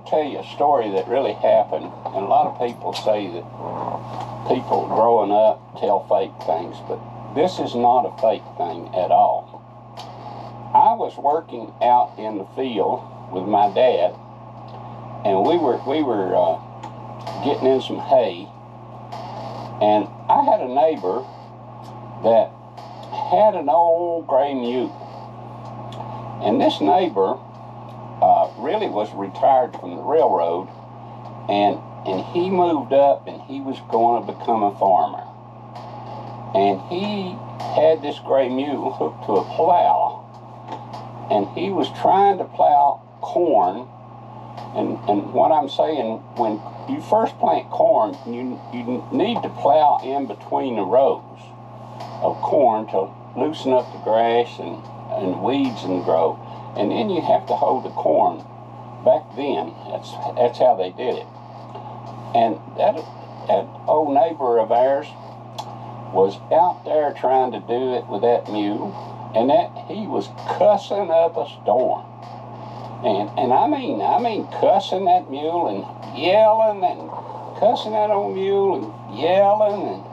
to tell you a story that really happened, and a lot of people say that people growing up tell fake things, but this is not a fake thing at all. I was working out in the field with my dad, and we were getting in some hay, and I had a neighbor that had an old gray mule, and this neighbor really was retired from the railroad, and he moved up and he was going to become a farmer, and he had this gray mule hooked to a plow, and he was trying to plow corn. And what I'm saying, when you first plant corn, you need to plow in between the rows of corn to loosen up the grass and weeds and grow. And then you have to hold the corn. Back then, that's how they did it. And that old neighbor of ours was out there trying to do it with that mule, and he was cussing up a storm. And I mean cussing that mule and yelling and cussing that old mule and yelling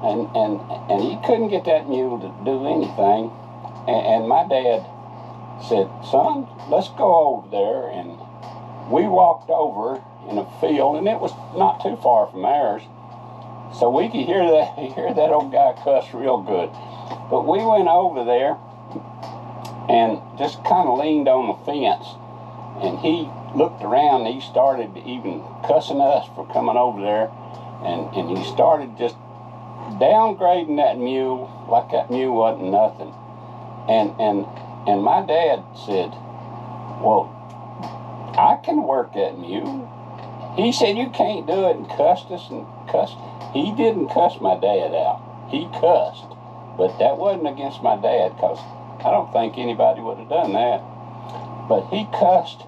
and he couldn't get that mule to do anything. And my dad said, "Son, let's go over there." And we walked over in a field, and it was not too far from ours, so we could hear that old guy cuss real good. But we went over there and just kind of leaned on the fence, and he looked around and he started even cussing us for coming over there, and he started just downgrading that mule like that mule wasn't nothing. And my dad said, "Well, I can work that mule." He said, "You can't do it," and cussed us and cussed. He didn't cuss my dad out. He cussed, but that wasn't against my dad, because I don't think anybody would have done that. But he cussed,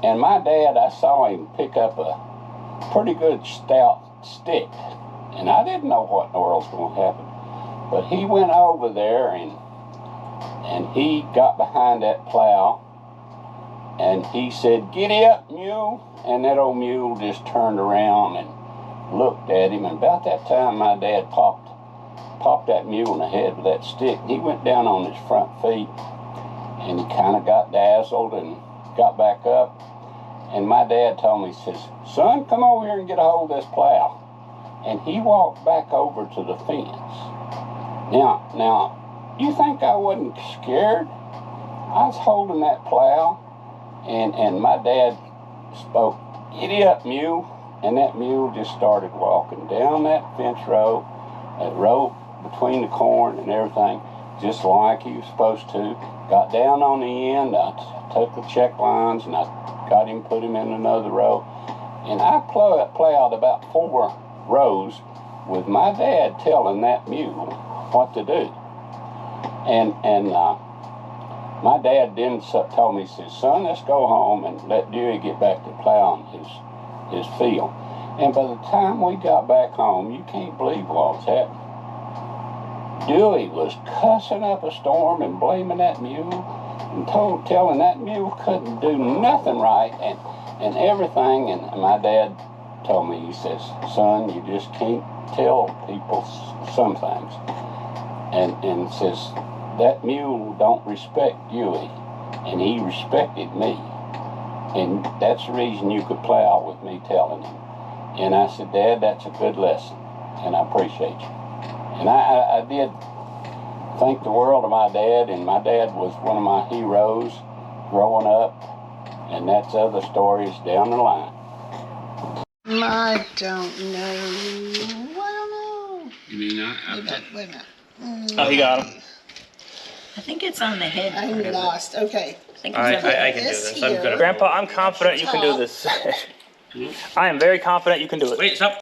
and my dad, I saw him pick up a pretty good stout stick, and I didn't know what in the world was going to happen. But he went over there and he got behind that plow, and he said, "Giddy up, mule." And that old mule just turned around and looked at him, and about that time my dad popped that mule in the head with that stick. He went down on his front feet, and he kind of got dazzled and got back up. And my dad told me, he says, "Son, come over here and get a hold of this plow." And he walked back over to the fence. Now, you think I wasn't scared? I was holding that plow, and my dad spoke, "Giddy up, mule." And that mule just started walking down that fence row, that row between the corn and everything, just like he was supposed to. Got down on the end, I took the check lines, and I got him, put him in another row. And I plowed about 4 rows with my dad telling that mule what to do. And my dad then told me, he said, "Son, let's go home and let Dewey get back to plowing his field." And by the time we got back home, you can't believe what was happening. Dewey was cussing up a storm and blaming that mule and telling that mule couldn't do nothing right and everything. And my dad told me, he says, "Son, you just can't tell people some things." And says, "That mule don't respect Dewey, and he respected me. And that's the reason you could plow with me telling him." And I said, "Dad, that's a good lesson, and I appreciate you." And I did think the world of my dad, and my dad was one of my heroes growing up, and that's other stories down the line. I don't know. I don't know. You mean Wait a minute. Oh, he got him. I think it's on the head. I'm lost. Okay. I think I it's on the can do This this. I'm here. good. Grandpa, I'm confident you can do this. I am very confident you can do it. Wait, stop.